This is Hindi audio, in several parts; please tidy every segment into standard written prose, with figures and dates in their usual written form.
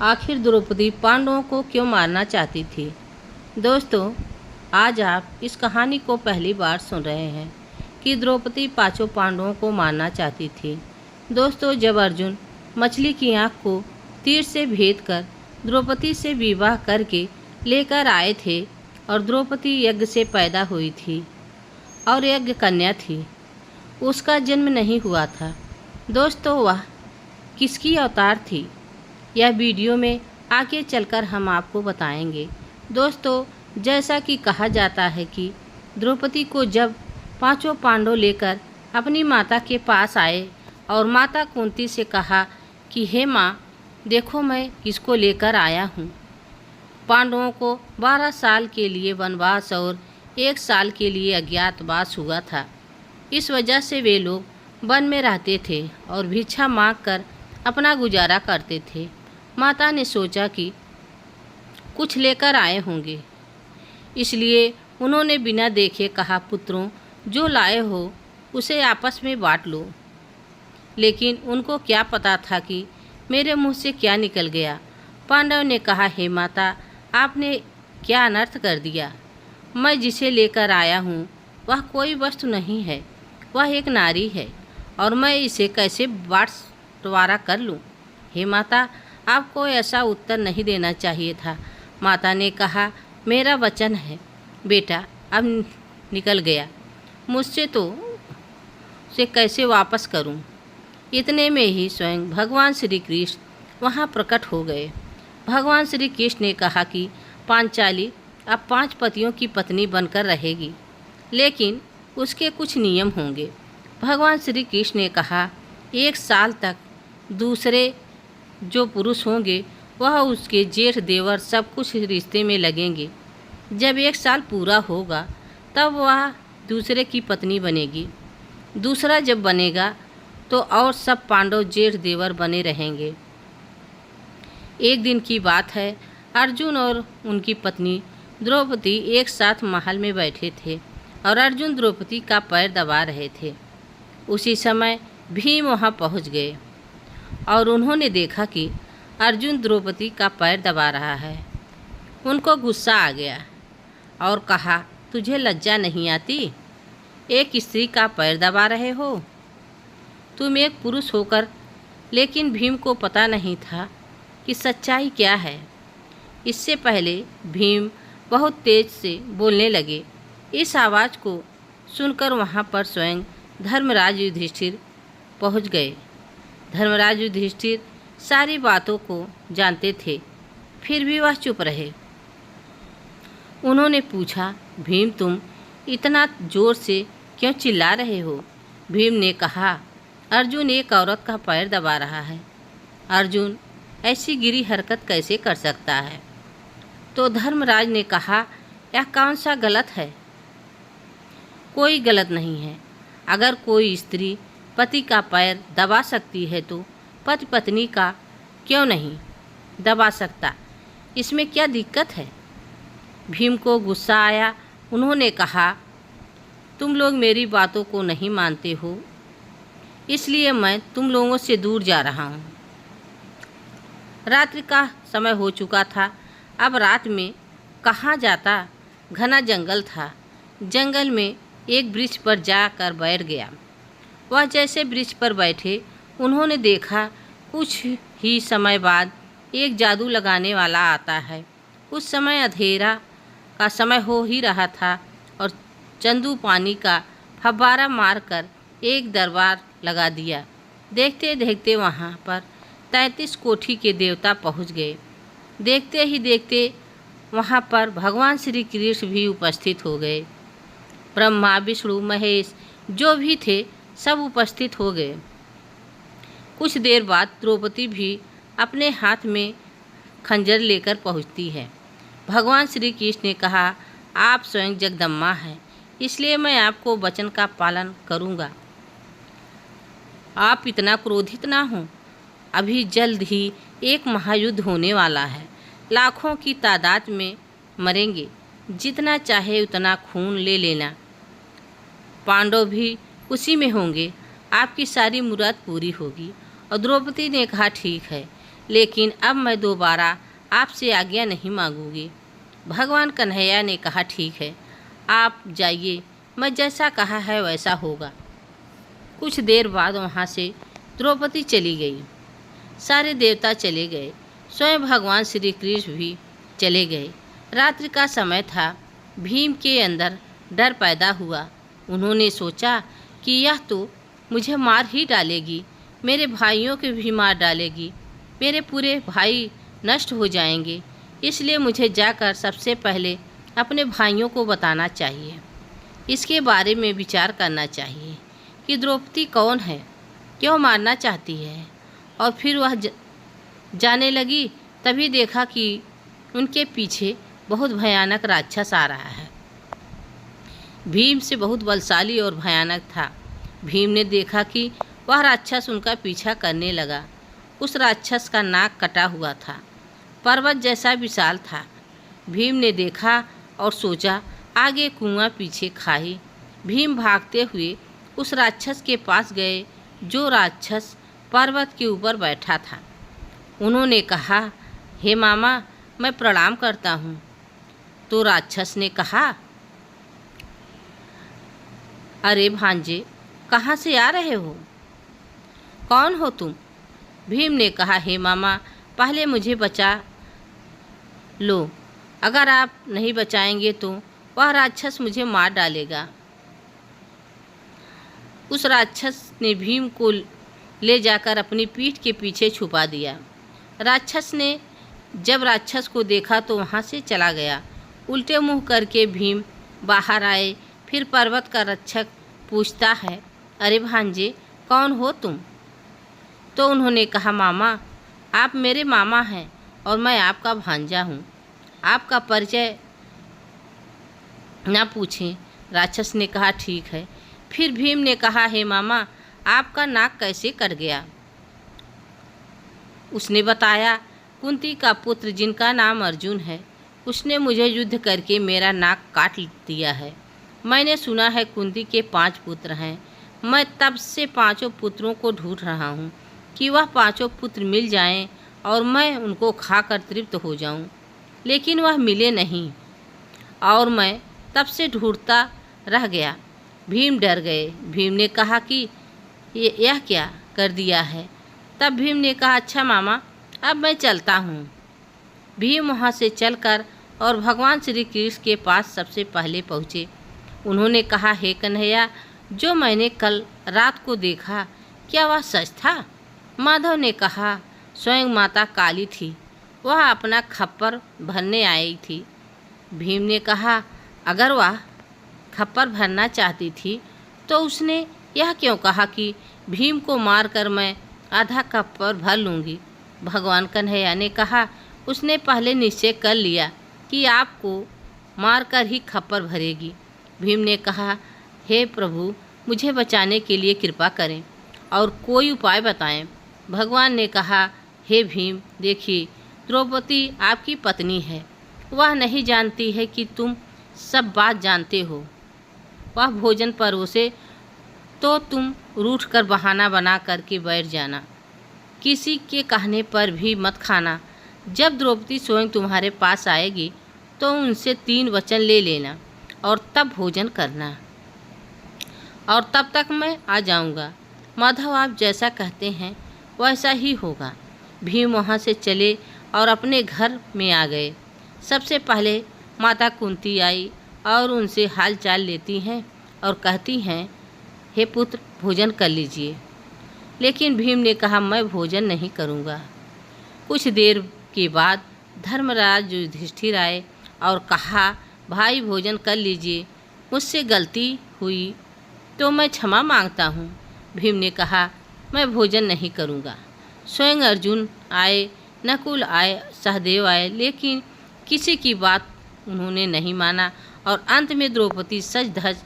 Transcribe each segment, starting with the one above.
आखिर द्रौपदी पांडवों को क्यों मारना चाहती थी। दोस्तों, आज आप इस कहानी को पहली बार सुन रहे हैं कि द्रौपदी पांचों पांडवों को मारना चाहती थी। दोस्तों, जब अर्जुन मछली की आंख को तीर से भेद कर द्रौपदी से विवाह करके लेकर आए थे और द्रौपदी यज्ञ से पैदा हुई थी और यज्ञ कन्या थी, उसका जन्म नहीं हुआ था। दोस्तों, वह किसकी अवतार थी, यह वीडियो में आगे चलकर हम आपको बताएंगे। दोस्तों, जैसा कि कहा जाता है कि द्रौपदी को जब पांचों पांडव लेकर अपनी माता के पास आए और माता कुंती से कहा कि हे माँ, देखो मैं किसको लेकर आया हूँ। पांडवों को 12 साल के लिए वनवास और 1 साल के लिए अज्ञातवास हुआ था। इस वजह से वे लोग वन में रहते थे और भिक्षा मांग कर अपना गुजारा करते थे। माता ने सोचा कि कुछ लेकर आए होंगे, इसलिए उन्होंने बिना देखे कहा, पुत्रों, जो लाए हो उसे आपस में बांट लो। लेकिन उनको क्या पता था कि मेरे मुंह से क्या निकल गया। पांडव ने कहा, हे माता, आपने क्या अनर्थ कर दिया। मैं जिसे लेकर आया हूँ वह कोई वस्तु नहीं है, वह एक नारी है और मैं इसे कैसे बंटवारा कर लूँ। हे माता, आपको ऐसा उत्तर नहीं देना चाहिए था। माता ने कहा, मेरा वचन है बेटा, अब निकल गया, मुझसे तो उसे कैसे वापस करूं। इतने में ही स्वयं भगवान श्री कृष्ण वहां प्रकट हो गए। भगवान श्री कृष्ण ने कहा कि पांचाली अब 5 पतियों की पत्नी बनकर रहेगी, लेकिन उसके कुछ नियम होंगे। भगवान श्री कृष्ण ने कहा, 1 साल तक दूसरे जो पुरुष होंगे वह उसके जेठ देवर सब कुछ रिश्ते में लगेंगे। जब 1 साल पूरा होगा तब वह दूसरे की पत्नी बनेगी। दूसरा जब बनेगा तो और सब पांडव जेठ देवर बने रहेंगे। एक दिन की बात है, अर्जुन और उनकी पत्नी द्रौपदी एक साथ महल में बैठे थे और अर्जुन द्रौपदी का पैर दबा रहे थे। उसी समय भीम वहां पहुंच गए और उन्होंने देखा कि अर्जुन द्रौपदी का पैर दबा रहा है। उनको गुस्सा आ गया और कहा, तुझे लज्जा नहीं आती? एक स्त्री का पैर दबा रहे हो? तुम एक पुरुष होकर। लेकिन भीम को पता नहीं था कि सच्चाई क्या है। इससे पहले भीम बहुत तेज से बोलने लगे। इस आवाज़ को सुनकर वहाँ पर स्वयं धर्मराज युधिष्ठिर पहुँच गए। धर्मराज युधिष्ठिर सारी बातों को जानते थे, फिर भी वह चुप रहे। उन्होंने पूछा, भीम, तुम इतना ज़ोर से क्यों चिल्ला रहे हो? भीम ने कहा, अर्जुन एक औरत का पैर दबा रहा है। अर्जुन ऐसी गिरी हरकत कैसे कर सकता है? तो धर्मराज ने कहा, यह कौन सा गलत है? कोई गलत नहीं है। अगर कोई स्त्री पति का पैर दबा सकती है तो पति पत्नी का क्यों नहीं दबा सकता? इसमें क्या दिक्कत है? भीम को गुस्सा आया। उन्होंने कहा, तुम लोग मेरी बातों को नहीं मानते हो, इसलिए मैं तुम लोगों से दूर जा रहा हूँ। रात्रि का समय हो चुका था। अब रात में कहाँ जाता? घना जंगल था। जंगल में एक वृक्ष पर जाकर बैठ गया। वह जैसे वृक्ष पर बैठे, उन्होंने देखा कुछ ही समय बाद एक जादू लगाने वाला आता है। उस समय अंधेरा का समय हो ही रहा था और चंदू पानी का फव्वारा मारकर एक दरबार लगा दिया। देखते देखते वहाँ पर 33 कोटि के देवता पहुँच गए। देखते ही देखते वहाँ पर भगवान श्री कृष्ण भी उपस्थित हो गए। ब्रह्मा, विष्णु, महेश जो भी थे सब उपस्थित हो गए। कुछ देर बाद द्रौपदी भी अपने हाथ में खंजर लेकर पहुँचती है। भगवान श्री कृष्ण ने कहा, आप स्वयं जगदम्बा हैं, इसलिए मैं आपको वचन का पालन करूँगा। आप इतना क्रोधित ना हों। अभी जल्द ही एक महायुद्ध होने वाला है। लाखों की तादाद में मरेंगे। जितना चाहे उतना खून ले लेना। पांडव भी उसी में होंगे। आपकी सारी मुराद पूरी होगी। और द्रौपदी ने कहा, ठीक है, लेकिन अब मैं दोबारा आपसे आज्ञा नहीं मांगूंगी। भगवान कन्हैया ने कहा, ठीक है, आप जाइए, मैं जैसा कहा है वैसा होगा। कुछ देर बाद वहाँ से द्रौपदी चली गई। सारे देवता चले गए, स्वयं भगवान श्री कृष्ण भी चले गए। रात्रि का समय था। भीम के अंदर डर पैदा हुआ। उन्होंने सोचा कि यह तो मुझे मार ही डालेगी, मेरे भाइयों को भी मार डालेगी, मेरे पूरे भाई नष्ट हो जाएंगे। इसलिए मुझे जाकर सबसे पहले अपने भाइयों को बताना चाहिए, इसके बारे में विचार करना चाहिए कि द्रौपदी कौन है, क्यों मारना चाहती है। और फिर वह जाने लगी। तभी देखा कि उनके पीछे बहुत भयानक राक्षस आ रहा है। भीम से बहुत बलशाली और भयानक था। भीम ने देखा कि वह राक्षस उनका पीछा करने लगा। उस राक्षस का नाक कटा हुआ था, पर्वत जैसा विशाल था। भीम ने देखा और सोचा, आगे कुआं पीछे खाई। भीम भागते हुए उस राक्षस के पास गए, जो राक्षस पर्वत के ऊपर बैठा था। उन्होंने कहा, हे मामा, मैं प्रणाम करता हूँ। तो राक्षस ने कहा, अरे भांजे, कहाँ से आ रहे हो? कौन हो तुम? भीम ने कहा, हे मामा, पहले मुझे बचा लो। अगर आप नहीं बचाएंगे तो वह राक्षस मुझे मार डालेगा। उस राक्षस ने भीम को ले जाकर अपनी पीठ के पीछे छुपा दिया। राक्षस ने जब राक्षस को देखा तो वहाँ से चला गया। उल्टे मुंह करके भीम बाहर आए। फिर पर्वत का रक्षक पूछता है, अरे भांजे, कौन हो तुम? तो उन्होंने कहा, मामा, आप मेरे मामा हैं और मैं आपका भांजा हूँ। आपका परिचय ना पूछें। राक्षस ने कहा, ठीक है। फिर भीम ने कहा, हे मामा, आपका नाक कैसे कट गया? उसने बताया, कुंती का पुत्र जिनका नाम अर्जुन है, उसने मुझे युद्ध करके मेरा नाक काट दिया है। मैंने सुना है कुंती के 5 पुत्र हैं। मैं तब से 5 पुत्रों को ढूंढ रहा हूँ कि वह 5 पुत्र मिल जाएं और मैं उनको खाकर तृप्त हो जाऊँ, लेकिन वह मिले नहीं और मैं तब से ढूंढता रह गया। भीम डर गए। भीम ने कहा कि यह क्या कर दिया है? तब भीम ने कहा, अच्छा मामा, अब मैं चलता हूँ। भीम वहाँ से चलकर और भगवान श्री कृष्ण के पास सबसे पहले पहुँचे। उन्होंने कहा, हे कन्हैया, जो मैंने कल रात को देखा, क्या वह सच था? माधव ने कहा, स्वयं माता काली थी, वह अपना खप्पर भरने आई थी। भीम ने कहा, अगर वह खप्पर भरना चाहती थी तो उसने यह क्यों कहा कि भीम को मारकर मैं आधा खप्पर भर लूँगी? भगवान कन्हैया ने कहा, उसने पहले निश्चय कर लिया कि आपको मारकर ही खप्पर भरेगी। भीम ने कहा, हे प्रभु, मुझे बचाने के लिए कृपा करें और कोई उपाय बताएं। भगवान ने कहा, हे भीम, देखिए, द्रौपदी आपकी पत्नी है। वह नहीं जानती है कि तुम सब बात जानते हो। वह भोजन परोसे तो तुम रूठ कर बहाना बना करके बैठ जाना। किसी के कहने पर भी मत खाना। जब द्रौपदी स्वयं तुम्हारे पास आएगी तो उनसे 3 वचन ले लेना और तब भोजन करना, और तब तक मैं आ जाऊंगा। माधव, आप जैसा कहते हैं वैसा ही होगा। भीम वहाँ से चले और अपने घर में आ गए। सबसे पहले माता कुंती आई और उनसे हाल चाल लेती हैं और कहती हैं, हे पुत्र, भोजन कर लीजिए। लेकिन भीम ने कहा, मैं भोजन नहीं करूँगा। कुछ देर के बाद धर्मराज युधिष्ठिर आए और कहा, भाई, भोजन कर लीजिए, मुझसे गलती हुई तो मैं क्षमा मांगता हूँ। भीम ने कहा, मैं भोजन नहीं करूँगा। स्वयं अर्जुन आए, नकुल आए, सहदेव आए, लेकिन किसी की बात उन्होंने नहीं माना और अंत में द्रौपदी सज धज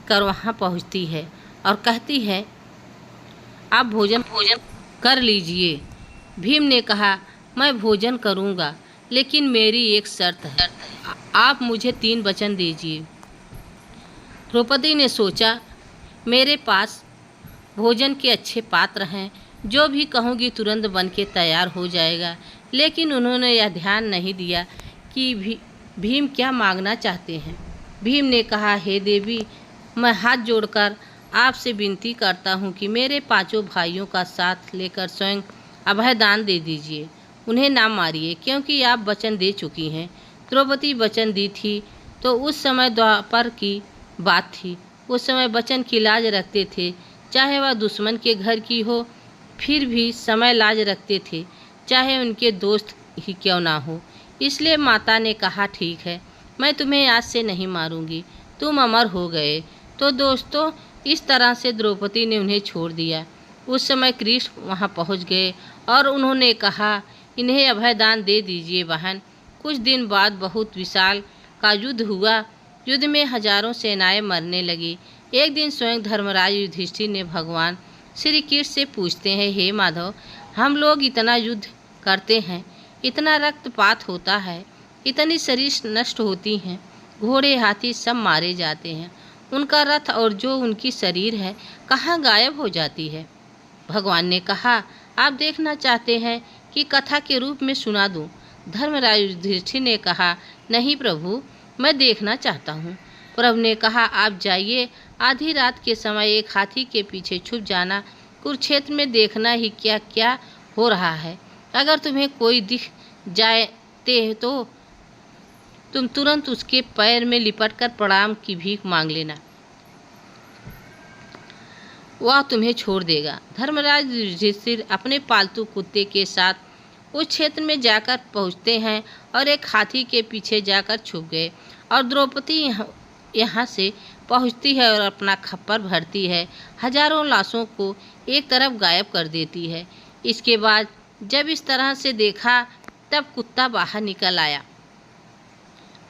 कर वहाँ पहुँचती है और कहती है, आप भोजन कर लीजिए। भीम ने कहा, मैं भोजन करूँगा, लेकिन मेरी एक शर्त है, आप मुझे 3 वचन दीजिए। द्रौपदी ने सोचा, मेरे पास भोजन के अच्छे पात्र हैं, जो भी कहूँगी तुरंत बन के तैयार हो जाएगा। लेकिन उन्होंने यह ध्यान नहीं दिया कि भीम क्या मांगना चाहते हैं। भीम ने कहा, हे देवी, मैं हाथ जोड़कर आपसे विनती करता हूँ कि मेरे पांचों भाइयों का साथ लेकर स्वयं अभय दान दे दीजिए। उन्हें ना मारिए, क्योंकि आप वचन दे चुकी हैं। द्रौपदी वचन दी थी। तो उस समय द्वापर की बात थी। उस समय वचन की लाज रखते थे, चाहे वह दुश्मन के घर की हो, फिर भी समय लाज रखते थे, चाहे उनके दोस्त ही क्यों ना हो। इसलिए माता ने कहा, ठीक है, मैं तुम्हें आज से नहीं मारूंगी, तुम अमर हो गए। तो दोस्तों, इस तरह से द्रौपदी ने उन्हें छोड़ दिया। उस समय कृष्ण वहां पहुंच गए और उन्होंने कहा, इन्हें अभयदान दे दीजिए बहन। कुछ दिन बाद बहुत विशाल का युद्ध हुआ। युद्ध में हजारों सेनाएं मरने लगी। एक दिन स्वयं धर्मराज युधिष्ठिर ने भगवान श्री कृष्ण से पूछते हैं, हे माधव, हम लोग इतना युद्ध करते हैं, इतना रक्तपात होता है, इतनी शरीर नष्ट होती हैं, घोड़े हाथी सब मारे जाते हैं, उनका रथ और जो उनकी शरीर है कहाँ गायब हो जाती है। भगवान ने कहा, आप देखना चाहते हैं कि कथा के रूप में सुना दूं? धर्मराज युधिष्ठिर ने कहा, नहीं प्रभु, मैं देखना चाहता हूँ। प्रभु ने कहा, आप जाइए, आधी रात के समय एक हाथी के पीछे छुप जाना, कुरुक्षेत्र में देखना ही क्या क्या हो रहा है। अगर तुम्हें कोई दिख जाते तो तुम तुरंत उसके पैर में लिपटकर प्रणाम की भीख मांग लेना, वह तुम्हें छोड़ देगा। धर्मराज युधिष्ठिर अपने पालतू कुत्ते के साथ उस क्षेत्र में जाकर पहुंचते हैं और एक हाथी के पीछे जाकर छुप गए। और द्रौपदी यहाँ से पहुंचती है और अपना खप्पर भरती है, हजारों लाशों को एक तरफ गायब कर देती है। इसके बाद जब इस तरह से देखा, तब कुत्ता बाहर निकल आया।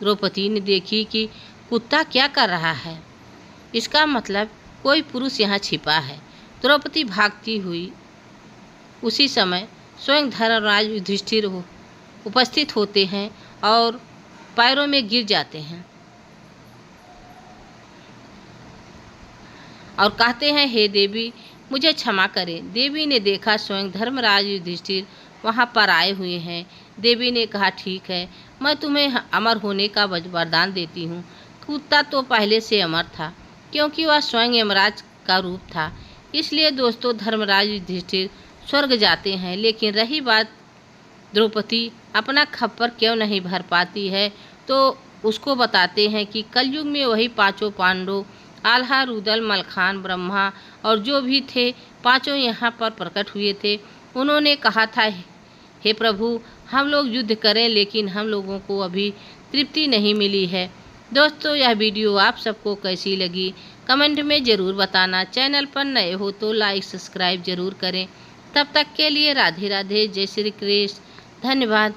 द्रौपदी ने देखी कि कुत्ता क्या कर रहा है। इसका मतलब कोई पुरुष यहाँ छिपा है। द्रौपदी भागती हुई उसी समय स्वयं धर्मराज युधिष्ठिर उपस्थित होते हैं और पैरों में गिर जाते हैं और कहते हैं, हे देवी, मुझे क्षमा करें। देवी ने देखा स्वयं धर्मराज युधिष्ठिर वहाँ पर आए हुए हैं। देवी ने कहा, ठीक है, मैं तुम्हें अमर होने का वरदान देती हूँ। कुत्ता तो पहले से अमर था, क्योंकि वह स्वयं यमराज का रूप था। इसलिए दोस्तों, धर्मराज युधिष्ठिर स्वर्ग जाते हैं। लेकिन रही बात द्रौपदी अपना खप्पर क्यों नहीं भर पाती है, तो उसको बताते हैं कि कलयुग में वही पांचों पांडव, आल्हा, रुदल, मलखान, ब्रह्मा और जो भी थे, पांचों यहाँ पर प्रकट हुए थे। उन्होंने कहा था, हे प्रभु, हम लोग युद्ध करें, लेकिन हम लोगों को अभी तृप्ति नहीं मिली है। दोस्तों, यह वीडियो आप सबको कैसी लगी कमेंट में ज़रूर बताना। चैनल पर नए हो तो लाइक सब्सक्राइब ज़रूर करें। तब तक के लिए राधे राधे, जय श्री कृष्ण, धन्यवाद।